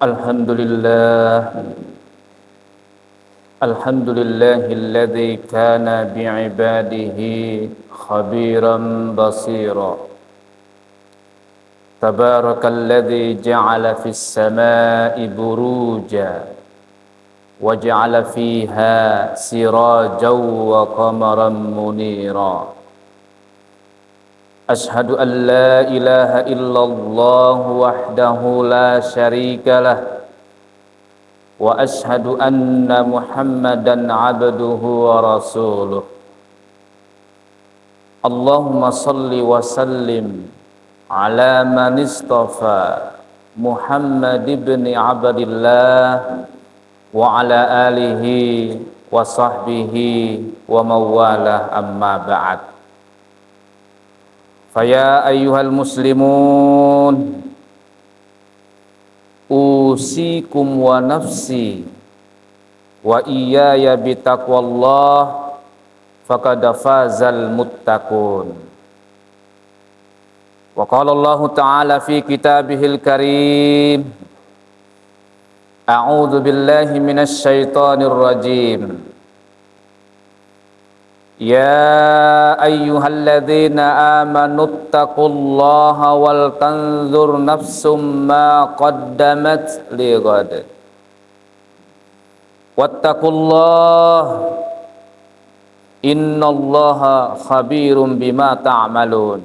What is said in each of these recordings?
Alhamdulillah Alhamdulillahilladzi kana bi'ibadihi khabiran basira. Tabarakalladzi ja'ala fis samai buruja wa ja'ala fiha sirajan wa qamaran munira. Ashhadu an la ilaha illallah wahdahu la syarika lah wa ashhadu anna Muhammadan abduhu wa rasuluh. Allahumma salli wa sallim ala man istafa Muhammad ibn Abdillah wa ala alihi wa sahbihi wa mawalah, amma ba'd. Faya ayyuhal muslimun, usikum wa nafsi wa iyaya bitaqwallah faqad fazal muttaqun. Wa qala Allah ta'ala fi kitabihil karim, a'udzu billahi minasy syaithanir rajim. Ya ayyuhalladzina amanu taqullaha wal tanzur nafsum ma qaddamat lighad. Wattaqullaha innallaha khabirum bima ta'malun.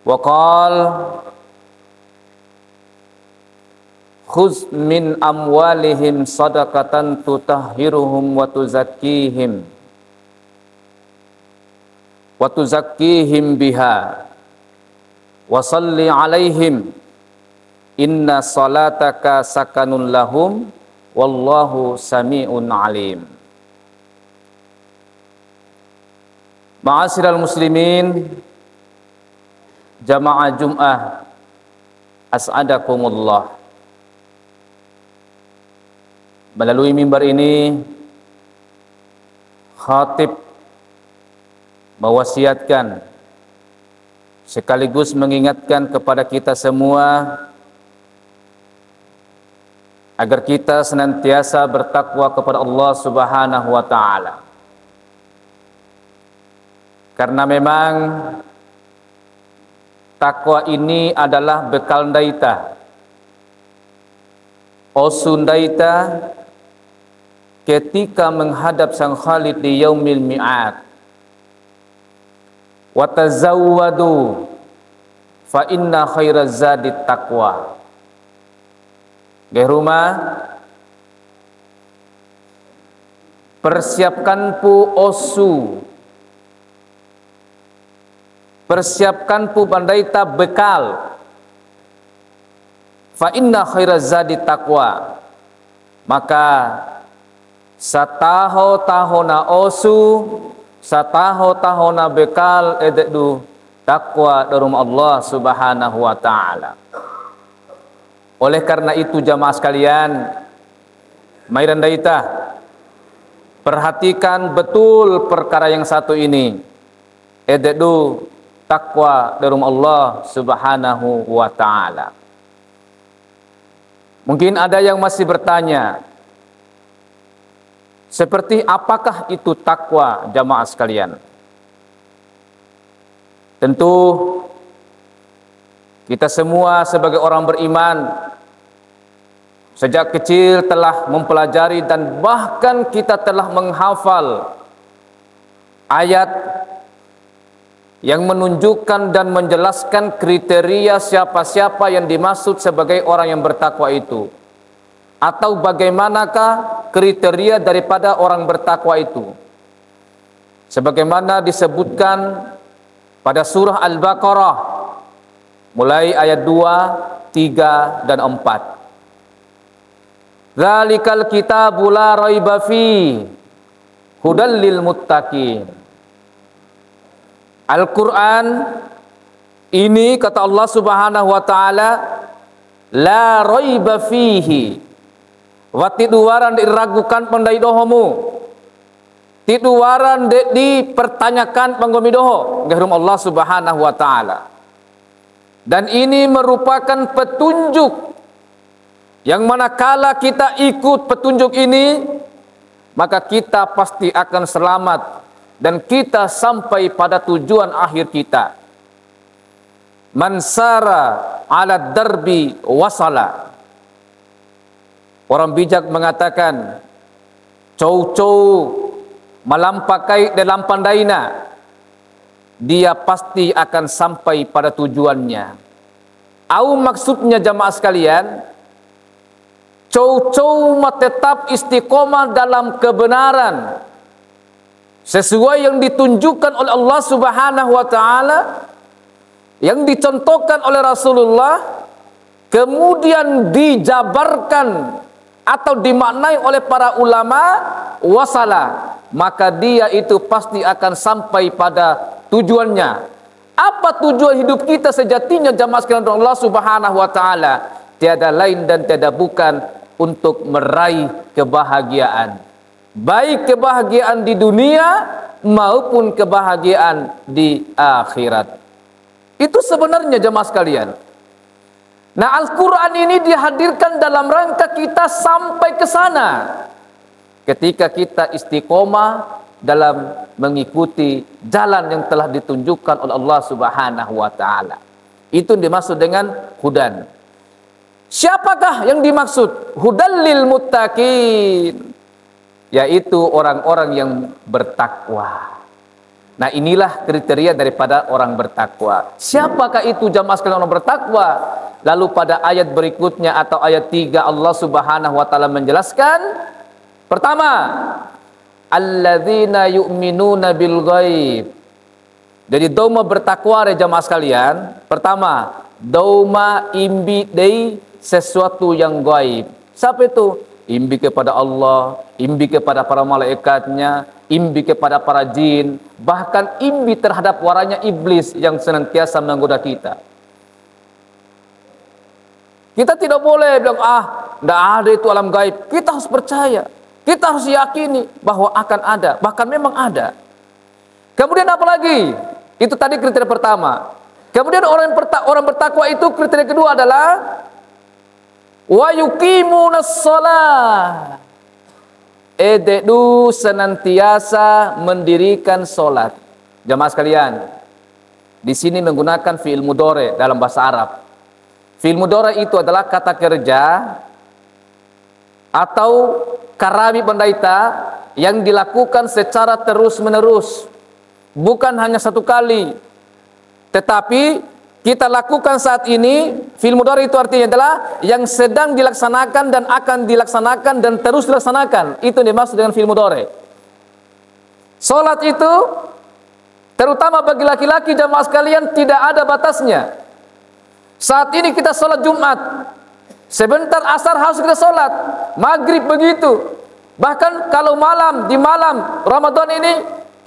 Wa qala khuz min amwalihim sadaqatan tutahhiruhum wa tuzakkihim biha wa salli alaihim inna salataka sakanun lahum wallahu sami'un alim. Ma'asyiral muslimin, jamaah Jum'ah, as'adakumullah. Melalui mimbar ini, khatib mewasiatkan sekaligus mengingatkan kepada kita semua agar kita senantiasa bertakwa kepada Allah Subhanahu wa ta'ala. Karena memang takwa ini adalah bekal daita, osun daita ketika menghadap Sang Khalid di yaumil mi'ad. Wa tazawwadu fa inna khairaz zadi taqwa. Geruma, persiapkan pu osu, persiapkan pu bandaita bekal. Fa inna khairaz zadi taqwa. Maka sataho-tahona osu, sataho-tahona bekal ededu takwa darum Allah Subhanahu wa ta'ala. Oleh karena itu jamaah sekalian, mairan daita, perhatikan betul perkara yang satu ini, ededu takwa darum Allah Subhanahu wa ta'ala. Mungkin ada yang masih bertanya, seperti apakah itu takwa jamaah sekalian? Tentu kita semua sebagai orang beriman sejak kecil telah mempelajari dan bahkan kita telah menghafal ayat yang menunjukkan dan menjelaskan kriteria siapa-siapa yang dimaksud sebagai orang yang bertakwa itu, atau bagaimanakah kriteria daripada orang bertakwa itu. Sebagaimana disebutkan pada surah Al-Baqarah mulai ayat 2, 3 dan 4. Dzalikal kitabu la raiba fi hudal lil muttaqin. Al-Quran ini, kata Allah Subhanahu wa ta'ala, la raiba fihi, wati duwaran diragukan pandai dohomu, ti duwaran dipertanyakan panggomi doho, gahrum Allah Subhanahu wa ta'ala. Dan ini merupakan petunjuk yang manakala kita ikut petunjuk ini, maka kita pasti akan selamat dan kita sampai pada tujuan akhir kita. Mansara ala darbi wasala. Orang bijak mengatakan, cow-cow malampakai dalam pandaina, dia pasti akan sampai pada tujuannya. Au maksudnya jamaah sekalian, cow-cow tetap istiqomah dalam kebenaran sesuai yang ditunjukkan oleh Allah Subhanahu wa taala, yang dicontohkan oleh Rasulullah, kemudian dijabarkan atau dimaknai oleh para ulama, wasala, maka dia itu pasti akan sampai pada tujuannya. Apa tujuan hidup kita sejatinya jamaah sekalian Allah Subhanahu wa taala? Tiada lain dan tiada bukan untuk meraih kebahagiaan. Baik kebahagiaan di dunia maupun kebahagiaan di akhirat. Itu sebenarnya jamaah sekalian. Nah, Al-Quran ini dihadirkan dalam rangka kita sampai ke sana. Ketika kita istiqomah dalam mengikuti jalan yang telah ditunjukkan oleh Allah Subhanahu wa taala. Itu dimaksud dengan hudan. Siapakah yang dimaksud? Hudal lil muttaqin, yaitu orang-orang yang bertakwa. Nah, inilah kriteria daripada orang bertakwa. Siapakah itu jamaah sekalian orang bertakwa? Lalu pada ayat berikutnya atau ayat 3 Allah Subhanahu wa taala menjelaskan, pertama, alladzina yu'minuna bil ghaib. Jadi dauma bertakwa ya jamaah sekalian. Pertama, dauma imbi dei sesuatu yang gaib. Siapa itu? Imbi kepada Allah, imbi kepada para malaikatnya, imbi kepada para jin, bahkan imbi terhadap waranya iblis yang senantiasa menggoda kita. Kita tidak boleh bilang, tidak ada itu alam gaib. Kita harus percaya, kita harus yakini bahwa akan ada, bahkan memang ada. Kemudian apa lagi? Itu tadi kriteria pertama. Kemudian orang bertakwa itu kriteria kedua adalah wa yuqimunas shalah. Ededu senantiasa mendirikan solat. Jamaah sekalian, di sini menggunakan fi'il mudhari dalam bahasa Arab. Fi'il mudhari itu adalah kata kerja atau karami pendaita yang dilakukan secara terus-menerus, bukan hanya satu kali, tetapi kita lakukan saat ini. Fi'il mudhari itu artinya adalah yang sedang dilaksanakan dan akan dilaksanakan dan terus dilaksanakan. Itu dimaksud dengan fi'il mudhari. Salat itu terutama bagi laki-laki jamaah sekalian tidak ada batasnya. Saat ini kita salat Jumat, sebentar asar harus kita salat, maghrib begitu. Bahkan kalau di malam Ramadan ini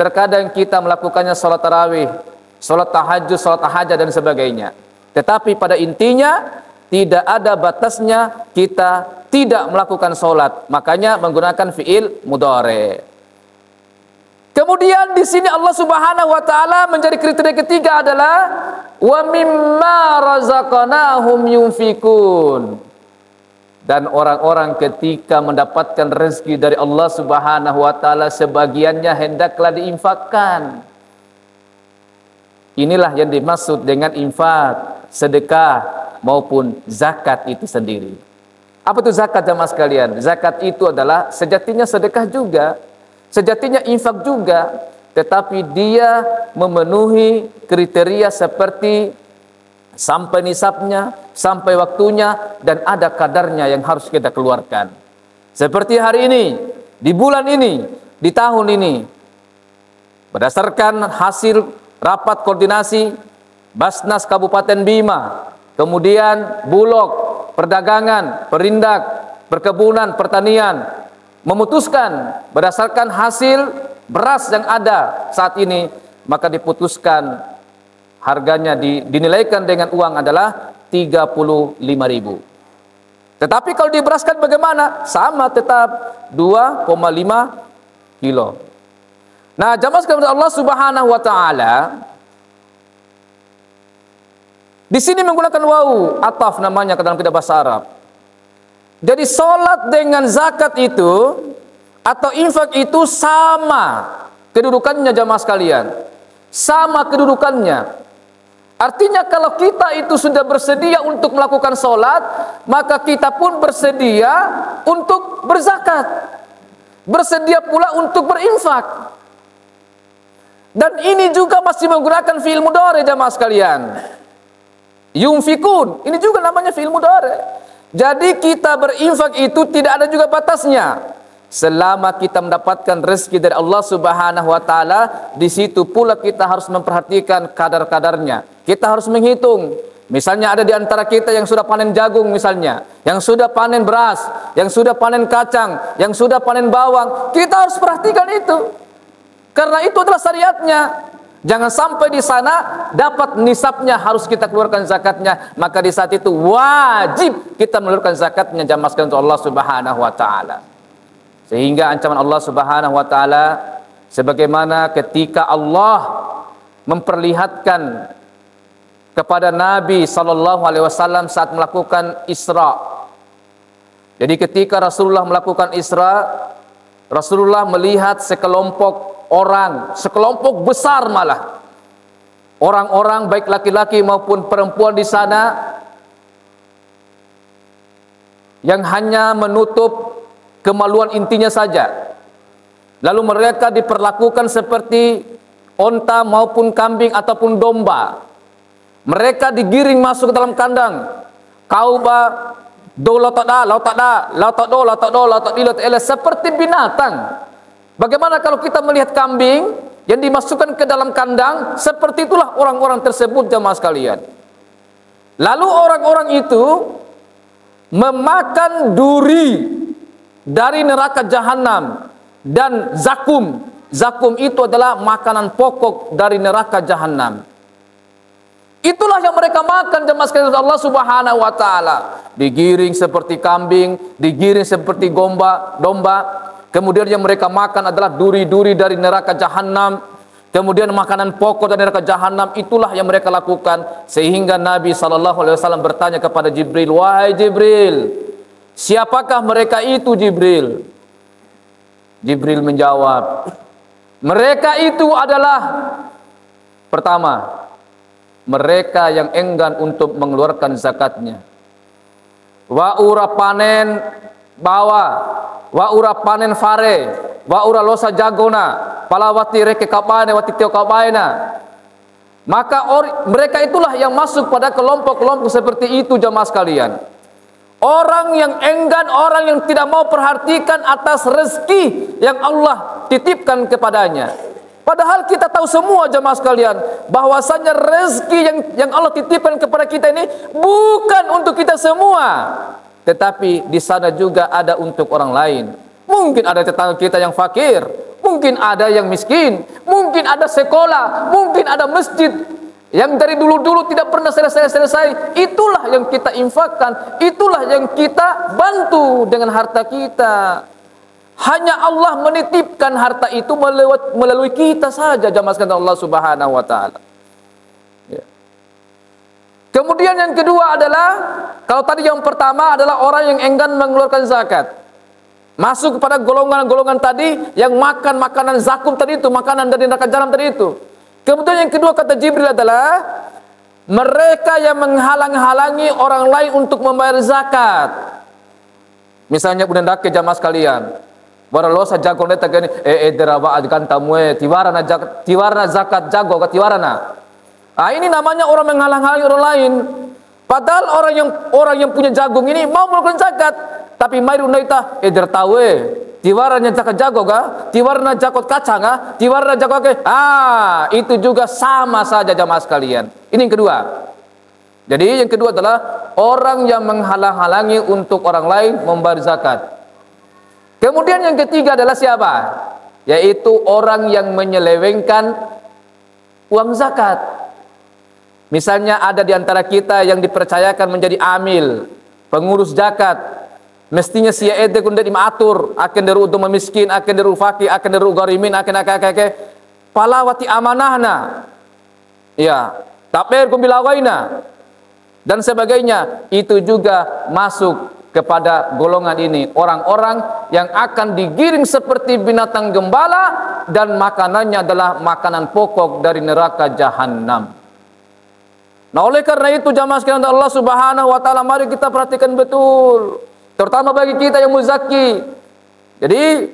terkadang kita melakukannya salat tarawih, salat tahajud, salat tahajud dan sebagainya. Tetapi pada intinya tidak ada batasnya kita tidak melakukan salat. Makanya menggunakan fi'il mudhari. Kemudian di sini Allah Subhanahu wa taala menjadi kriteria ketiga adalah wa mimma razaqnahum yunfikun. Dan orang-orang ketika mendapatkan rezeki dari Allah Subhanahu wa taala, sebagiannya hendaklah diinfakkan. Inilah yang dimaksud dengan infak, sedekah maupun zakat itu sendiri. Apa itu zakat jamaah sekalian? Zakat itu adalah sejatinya sedekah juga, sejatinya infak juga, tetapi dia memenuhi kriteria seperti sampai nisabnya, sampai waktunya, dan ada kadarnya yang harus kita keluarkan. Seperti hari ini, di bulan ini, di tahun ini, berdasarkan hasil rapat koordinasi Basnas Kabupaten Bima, kemudian Bulog, Perdagangan, Perindak, Perkebunan, Pertanian, memutuskan berdasarkan hasil beras yang ada saat ini, maka diputuskan harganya dinilaikan dengan uang adalah 35.000. Tetapi kalau diberaskan bagaimana? Sama, tetap 2,5 kilo. Nah, jamaah sekalian Allah Subhanahu wa taala Di sini menggunakan wau, ataf namanya ke dalam kitab bahasa Arab. Jadi salat dengan zakat itu atau infak itu sama kedudukannya jamaah sekalian. Sama kedudukannya. Artinya kalau kita itu sudah bersedia untuk melakukan salat, maka kita pun bersedia untuk berzakat. Bersedia pula untuk berinfak. Dan ini juga masih menggunakan fi'il mudhari jamaah sekalian. Yunfikun, ini juga namanya fi'il mudhari. Jadi kita berinfak itu tidak ada juga batasnya. Selama kita mendapatkan rezeki dari Allah Subhanahu wa taala, di situ pula kita harus memperhatikan kadar-kadarnya. Kita harus menghitung. Misalnya ada di antara kita yang sudah panen jagung misalnya, yang sudah panen beras, yang sudah panen kacang, yang sudah panen bawang, kita harus perhatikan itu. Karena itu adalah syariatnya. Jangan sampai di sana dapat nisabnya harus kita keluarkan zakatnya, maka di saat itu wajib kita mengeluarkan zakatnya jamaah sekalian untuk Allah Subhanahu wa taala. Sehingga ancaman Allah Subhanahu wa taala sebagaimana ketika Allah memperlihatkan kepada Nabi sallallahu alaihi wasallam saat melakukan Isra. Jadi ketika Rasulullah melakukan Isra, Rasulullah melihat sekelompok orang, sekelompok besar malah. Orang-orang baik laki-laki maupun perempuan di sana yang hanya menutup kemaluan intinya saja. Lalu mereka diperlakukan seperti onta maupun kambing ataupun domba. Mereka digiring masuk ke dalam kandang. Kauba do lautada, lautada, lautado, lautado, lautadilo, seperti binatang. Bagaimana kalau kita melihat kambing yang dimasukkan ke dalam kandang, seperti itulah orang-orang tersebut jamaah sekalian. Lalu orang-orang itu memakan duri dari neraka jahanam dan zakum. Zakum itu adalah makanan pokok dari neraka jahanam. Itulah yang mereka makan jemaah sekalian Allah Subhanahu wa taala. Digiring seperti kambing, digiring seperti domba. Kemudian yang mereka makan adalah duri-duri dari neraka jahanam. Kemudian makanan pokok dari neraka jahanam, itulah yang mereka lakukan. Sehingga Nabi SAW bertanya kepada Jibril, "Wahai Jibril, siapakah mereka itu Jibril?" Jibril menjawab, mereka itu adalah pertama, mereka yang enggan untuk mengeluarkan zakatnya. Wa ura panen bawa, wa ura panen fare, wa ura losa jagona, palawati reke kapaina, wati teo kapaina. Maka mereka itulah yang masuk pada kelompok-kelompok seperti itu jamaah sekalian. Orang yang enggan, orang yang tidak mau perhatikan atas rezeki yang Allah titipkan kepadanya. Padahal kita tahu semua jemaah sekalian bahwasanya rezeki yang Allah titipkan kepada kita ini bukan untuk kita semua, tetapi di sana juga ada untuk orang lain. Mungkin ada tetangga kita yang fakir, mungkin ada yang miskin, mungkin ada sekolah, mungkin ada masjid yang dari dulu-dulu tidak pernah selesai. Itulah yang kita infakkan, itulah yang kita bantu dengan harta kita. Hanya Allah menitipkan harta itu melalui kita saja jamaah sekalian Allah Subhanahu wa taala. Ya. Kemudian yang kedua adalah, kalau tadi yang pertama adalah orang yang enggan mengeluarkan zakat. Masuk kepada golongan-golongan tadi yang makan makanan zakum tadi itu, makanan dari neraka jahanam tadi itu. Kemudian yang kedua kata Jibril adalah mereka yang menghalang-halangi orang lain untuk membayar zakat. Misalnya budendake jamaah sekalian, waralosa jago neta gani derawa adkan tamue tiwarana zakat jago ke tiwarana. Ini namanya orang menghalang-halangi orang lain. Padahal orang yang punya jagung ini mau melakukan zakat, tapi mari unaita dertawe tiwarana zakat jago ga, tiwarana jakot kacang ga, tiwarana jago ke. Itu juga sama saja jamaah sekalian. Ini yang kedua. Jadi yang kedua adalah orang yang menghalang-halangi untuk orang lain membayar zakat. Kemudian yang ketiga adalah siapa? Yaitu orang yang menyelewengkan uang zakat. Misalnya ada di antara kita yang dipercayakan menjadi amil, pengurus zakat. Mestinya sia ede kunde dimatur, akan deru untuk memiskin, akan deru fakir, akan deru garimin, akan palawati amanahna. Ya, taper kumbilawaina. dan sebagainya, itu juga masuk kepada golongan ini, orang-orang yang akan digiring seperti binatang gembala dan makanannya adalah makanan pokok dari neraka jahanam. Nah, oleh karena itu jamaah sekalian Allah Subhanahu wa taala, mari kita perhatikan betul, terutama bagi kita yang muzaki. Jadi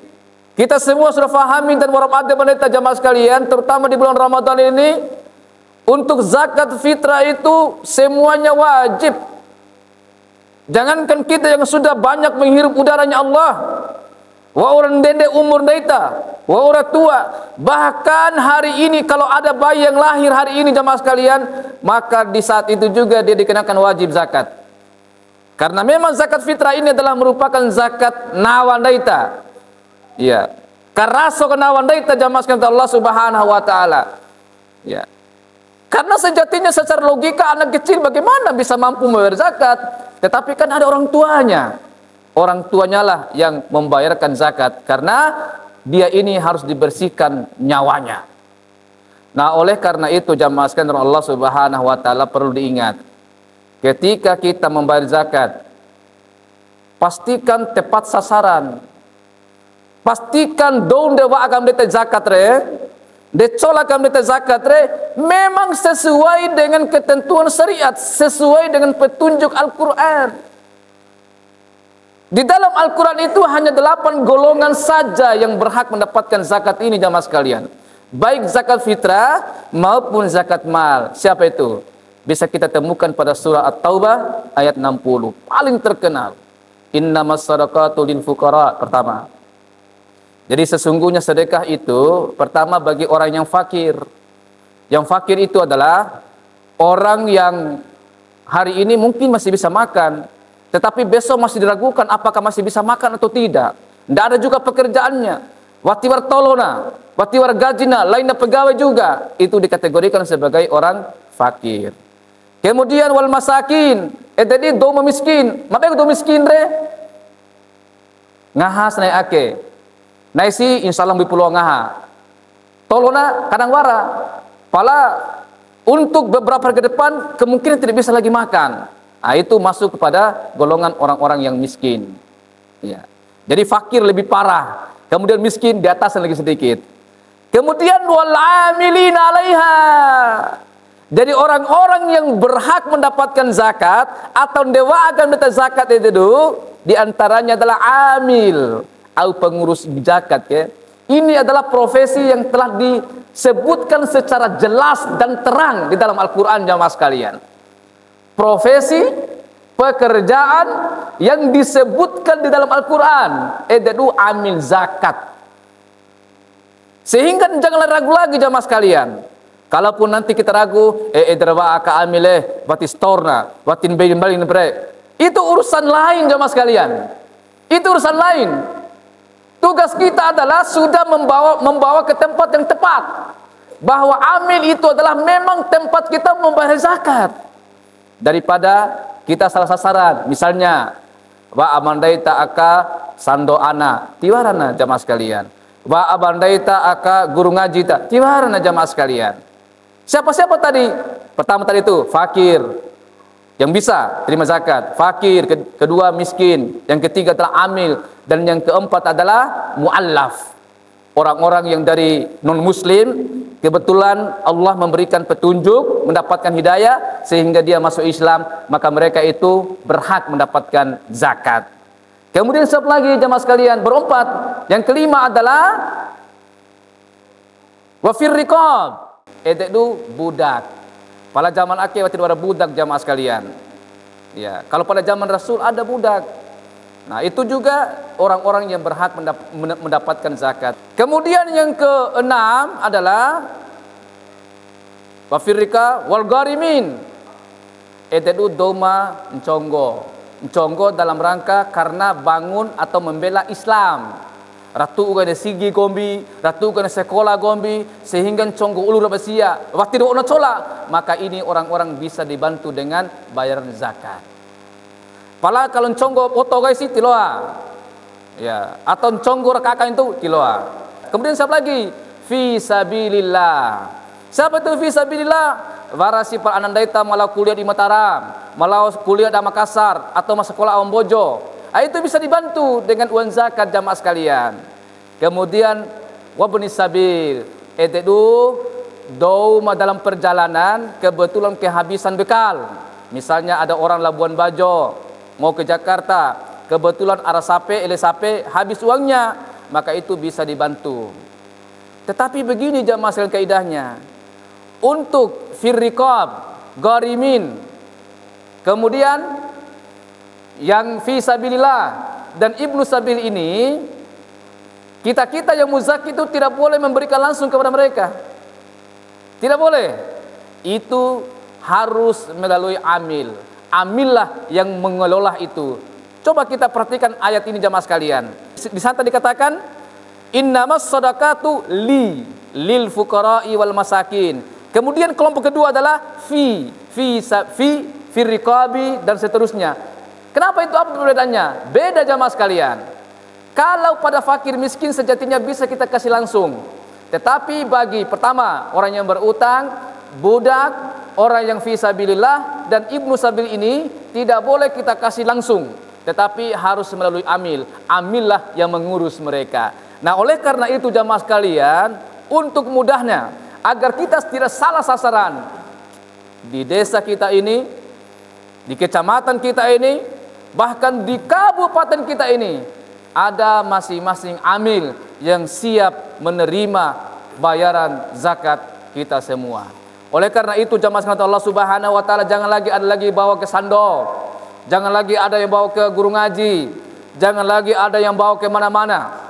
kita semua sudah fahami dan warahmatullahi wabarakatuh jamaah sekalian, terutama di bulan Ramadan ini, untuk zakat fitrah itu semuanya wajib. Jangankan kita yang sudah banyak menghirup udaranya Allah, wa orang dende umur daita, wa orang tua, bahkan hari ini kalau ada bayi yang lahir hari ini jamaah sekalian, maka di saat itu juga dia dikenakan wajib zakat. Karena memang zakat fitrah ini adalah merupakan zakat nawan daita. Ya, karaso kenawan daita jamaah sekalian Allah Subhanahu wa taala. Ya. Karena sejatinya secara logika anak kecil bagaimana bisa mampu membayar zakat? Tetapi kan ada orang tuanya. Orang tuanya lah yang membayarkan zakat, karena dia ini harus dibersihkan nyawanya. Nah, oleh karena itu jamaah sekalian Allah Subhanahu wa taala perlu diingat. Ketika kita membayar zakat, pastikan tepat sasaran. Pastikan dong dewa agam dete zakat re. Decola kami zakat memang sesuai dengan ketentuan syariat, sesuai dengan petunjuk Al-Quran. Di dalam Al-Quran itu hanya 8 golongan saja yang berhak mendapatkan zakat ini jamaah sekalian, baik zakat fitrah maupun zakat mal. Siapa itu? Bisa kita temukan pada surah At-Taubah ayat 60, paling terkenal. Innamas shadaqatu lil fuqara, pertama. Jadi sesungguhnya sedekah itu pertama bagi orang yang fakir. Yang fakir itu adalah orang yang hari ini mungkin masih bisa makan, tetapi besok masih diragukan apakah masih bisa makan atau tidak. Tidak ada juga pekerjaannya. Watiwar tolona, watiwar gajina, lainnya pegawai juga. Itu dikategorikan sebagai orang fakir. Kemudian wal masakin, jadi doma miskin. Maka itu miskin re ngahas naik ake. Naisi insyaallah bipulo ngaha. Tolona kadang wara. Pala untuk beberapa hari ke depan kemungkinan tidak bisa lagi makan. Nah, itu masuk kepada golongan orang-orang yang miskin. Ya. Jadi fakir lebih parah. Kemudian miskin di atas lagi sedikit. Kemudian wal amilina 'alaiha. Jadi orang-orang yang berhak mendapatkan zakat atau dewa akan minta zakat itu di antaranya adalah amil atau pengurus zakat ya. Ini adalah profesi yang telah disebutkan secara jelas dan terang di dalam Al-Qur'an jamaah sekalian. Profesi pekerjaan yang disebutkan di dalam Al-Qur'an itu amil zakat. Sehingga janganlah ragu lagi jamaah sekalian. Kalaupun nanti kita ragu, derwa aka amile batistorna, batin bayin balin bre. Itu urusan lain jamaah sekalian. Itu urusan lain. Tugas kita adalah sudah membawa ke tempat yang tepat. Bahwa amil itu adalah memang tempat kita membayar zakat. Daripada kita salah sasaran. Misalnya, wa amandaita aka sando ana, tiwarana jamaah sekalian. Wa amandaita aka guru ngaji ta, tiwarana jamaah sekalian. Siapa-siapa tadi? Pertama tadi itu fakir yang bisa terima zakat, fakir, kedua miskin, yang ketiga adalah amil, dan yang keempat adalah muallaf. Orang-orang yang dari non-muslim kebetulan Allah memberikan petunjuk, mendapatkan hidayah sehingga dia masuk Islam, maka mereka itu berhak mendapatkan zakat. Kemudian siapa lagi jamaah sekalian? Berempat. Yang kelima adalah wafir riqab. Itu budak. Pada zaman akhir waktu ada budak jamaah sekalian. Ya, kalau pada zaman Rasul ada budak. Nah, itu juga orang-orang yang berhak mendapatkan zakat. Kemudian yang keenam adalah wafirika wal garimin. Itu doma nconggo. Nconggo dalam rangka karena bangun atau membela Islam. Ratu ugane sigi gombi, ratu ugane sekolah gombi, sehingga conggo ulur basia, waktu doa cola, maka ini orang-orang bisa dibantu dengan bayaran zakat. Pala kalau conggo foto guys itu tiloa, ya, atau conggo kakak itu tiloa. Kemudian siapa lagi? Fi sabilillah. Siapa itu fi sabilillah? warasi para anandaita malau kuliah di Mataram, malau kuliah di Makassar atau masuk sekolah Awam Bojo. Itu bisa dibantu dengan uang zakat jamaah sekalian. Kemudian wabni sabil, dalam perjalanan kebetulan kehabisan bekal. Misalnya ada orang Labuan Bajo mau ke Jakarta, kebetulan arah sape, habis uangnya, maka itu bisa dibantu. Tetapi begini jamaah sekalian kaidahnya. Untuk firriqab, garimin, kemudian yang fi sabilillah dan ibnu sabil ini, kita yang muzaki itu tidak boleh memberikan langsung kepada mereka. Tidak boleh. Itu harus melalui amil. Amillah yang mengelola itu. Coba kita perhatikan ayat ini jamaah sekalian. Di sana dikatakan innamas shadaqatu lil fuqara'i wal masakin. Kemudian kelompok kedua adalah fi riqabi dan seterusnya. Kenapa itu, apa perbedaannya? Beda jamaah sekalian. Kalau pada fakir miskin sejatinya bisa kita kasih langsung. Tetapi bagi pertama orang yang berutang, budak, orang yang fi sabilillah dan ibnu sabil ini tidak boleh kita kasih langsung, tetapi harus melalui amil. Amillah yang mengurus mereka. Nah, oleh karena itu jamaah sekalian, untuk mudahnya agar kita tidak salah sasaran di desa kita ini, di kecamatan kita ini, bahkan di kabupaten kita ini, ada masing-masing amil yang siap menerima bayaran zakat kita semua. Oleh karena itu jamaah sekalian Allah Subhanahu wa taala, jangan lagi ada lagi bawa ke sandok, jangan lagi ada yang bawa ke guru ngaji, jangan lagi ada yang bawa ke mana-mana.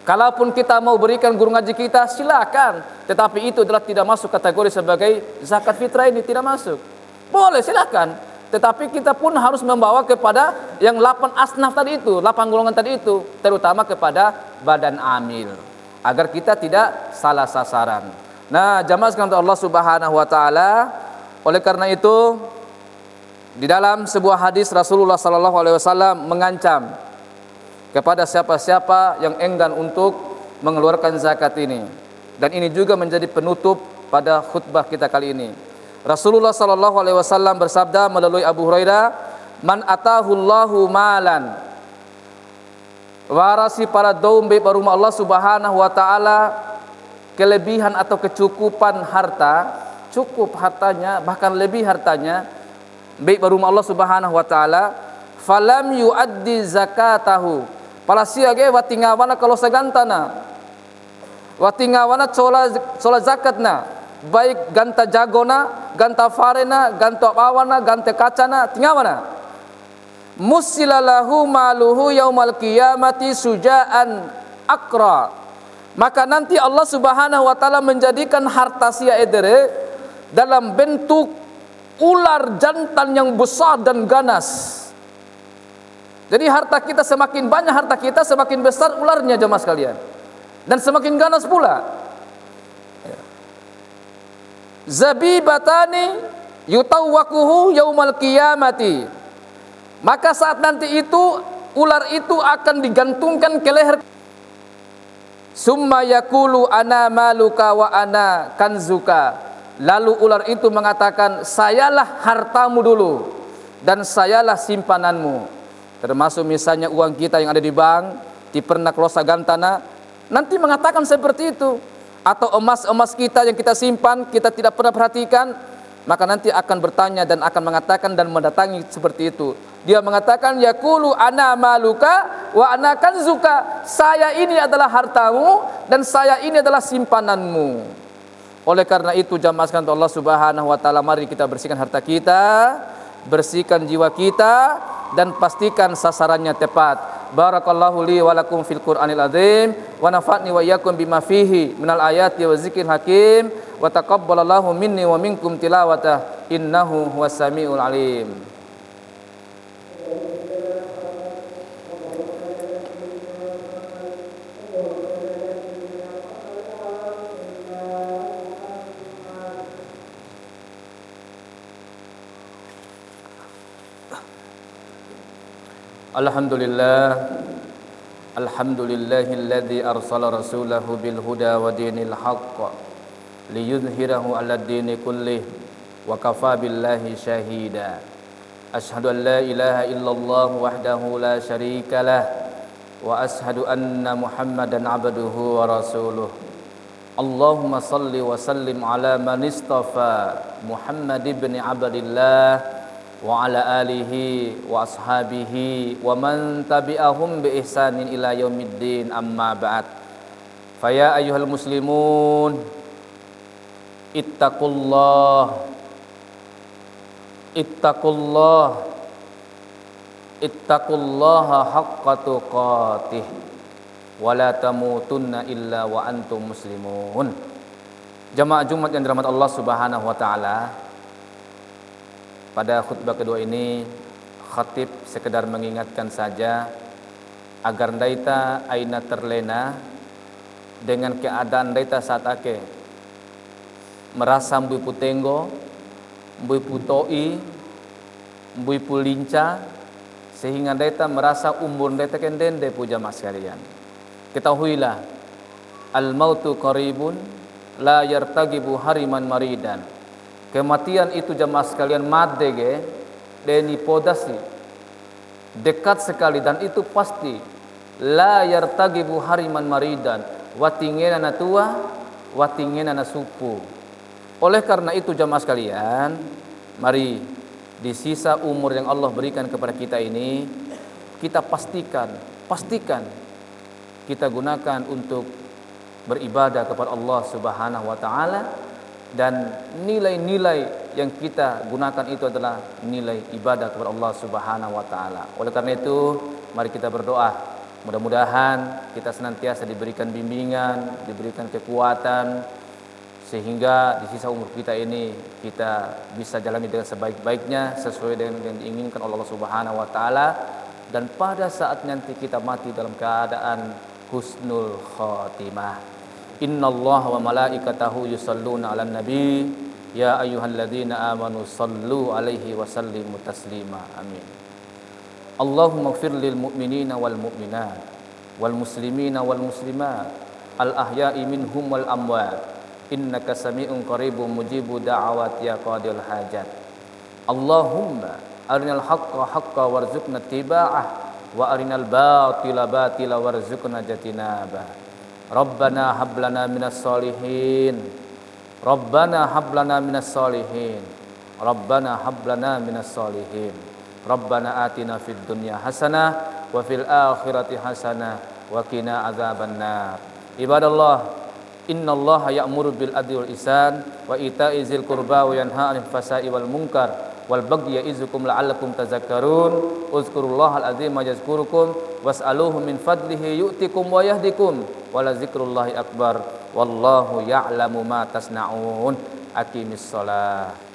Kalaupun kita mau berikan guru ngaji kita, silakan, tetapi itu adalah tidak masuk kategori sebagai zakat fitrah, ini tidak masuk. Boleh, silakan, tetapi kita pun harus membawa kepada yang 8 asnaf tadi itu, 8 golongan tadi itu, terutama kepada badan amil, agar kita tidak salah sasaran. Nah, jamaah sekalian Allah Subhanahu wa taala, oleh karena itu di dalam sebuah hadis Rasulullah sallallahu alaihi wasallam mengancam kepada siapa-siapa yang enggan untuk mengeluarkan zakat ini. Dan ini juga menjadi penutup pada khutbah kita kali ini. Rasulullah sallallahu alaihi wasallam bersabda melalui Abu Hurairah, "Man atahullahu malan." Warasi para dombe rumah Allah Subhanahu wa taala kelebihan atau kecukupan harta, cukup hartanya, bahkan lebih hartanya, baik rumah Allah Subhanahu wa taala, falam yuaddi zakatahu. Pala siage watingawana kalau segantana. Watingawana cola zakatna. Baik ganta jagona, ganta farena, ganta awana, ganta kacana, tingawana. Musilalahu maluhu yaumal qiyamati sujaan akra. Maka nanti Allah Subhanahu wa taala menjadikan harta sia edere dalam bentuk ular jantan yang besar dan ganas. Jadi harta kita semakin banyak, harta kita semakin besar ularnya jemaah sekalian, dan semakin ganas pula. Zabibatani yutawwaquhu yaumal qiyamati. Maka saat nanti itu ular itu akan digantungkan ke leher. Summa yaqulu ana maluka wa ana kanzuka. Lalu ular itu mengatakan, sayalah hartamu dulu dan sayalah simpananmu. Termasuk misalnya uang kita yang ada di bank, di pernak losa gantana, nanti mengatakan seperti itu. Atau emas-emas kita yang kita simpan, kita tidak pernah perhatikan, maka nanti akan bertanya dan akan mengatakan dan mendatangi seperti itu. Dia mengatakan, yaqulu ana maluka wa ana kanzuka. Saya ini adalah hartamu dan saya ini adalah simpananmu. Oleh karena itu jamaah sekalian Allah Subhanahu wa taala, mari kita bersihkan harta kita, bersihkan jiwa kita, dan pastikan sasarannya tepat. Barakallahu li wa lakum fil Qur'anil azim wa nafa'ni wa iyyakum bima fihi minal ayati wa zikril hakim wa taqabbalallahu minni wa minkum tilawatah innahu huwas samiul alim. Alhamdulillahilladzi arsala rasulahu bil huda wa dinil haqq liyudhhirahu 'alad dini kullih wa kafaa billahi syahida. Asyhadu an la ilaha illallah wahdahu la syarikalah wa asyhadu anna Muhammadan 'abduhu wa rasuluh. Allahumma salli wa sallim ala man istafa Muhammad ibn Abdillah wa ala alihi wa ashabihi wa man tabi'ahum bi ihsanin ila yaumiddin, amma ba'd. Faya ayyuhal muslimun, ittaqullah ittaqullaha haqqa tuqatih wa la tamutunna illa wa antum muslimun. Jamaah Jumat yang dirahmati Allah Subhanahu wa taala, pada khutbah kedua ini khatib sekedar mengingatkan saja agar daita aina terlena dengan keadaan daita saat ake merasa mbui putenggo, mbui putoi, mbui pulinca, sehingga daita merasa umur daita kendende puja mas sekalian. Ketahuilah, al-mautu qaribun la yartagibu hariman maridan. Kematian itu jamaah sekalian madege deni podasi dekat sekali, dan itu pasti. La yartagibu hariman maridan, watingena na tua, watingena na supu. Oleh karena itu jamaah sekalian, mari di sisa umur yang Allah berikan kepada kita ini, kita pastikan kita gunakan untuk beribadah kepada Allah Subhanahu wa taala, dan nilai-nilai yang kita gunakan itu adalah nilai ibadah kepada Allah Subhanahu wa taala. Oleh karena itu, mari kita berdoa. Mudah-mudahan kita senantiasa diberikan bimbingan, diberikan kekuatan, sehingga di sisa umur kita ini kita bisa jalani dengan sebaik-baiknya sesuai dengan yang diinginkan oleh Allah Subhanahu wa taala, dan pada saat nanti kita mati dalam keadaan husnul khatimah. Innallaha wa malaikatahu yusholluna 'alan nabi ya ayyuhalladzina amanu shallu 'alaihi wa sallimu taslima. Amin. Allahumma ighfir lil mu'minina wal mu'minat wal muslimina wal muslimat al ahya'i minhum wal amwat innaka sami'un qaribun mujibu da'awat ya qadil hajat. Allahumma arinal haqqa haqqa warzuqna ittiba'ah wa arinal batila batila warzuqna jatinabah. Rabbana hab lana minas solihin, Rabbana hab lana minas solihin, Rabbana hab lana minas solihin. Rabbana atina fid dunya hasanah wa fil akhirati hasanah wa qina adzabannar. Ibadallah, innallaha ya'muru bil adli wal ihsan wa ita'i dzil qurba wa yanha 'anil fahsya'i wal munkar wal bagyi ya'izukum la'allakum tadhakkarun. Uzkurullahal azima yazkurukum was'aluhu min fadlihi yu'tikum wa yahdikum wa la dzikrullahi akbar wallahu ya'lamu ma tasna'un. Aqimis shalah.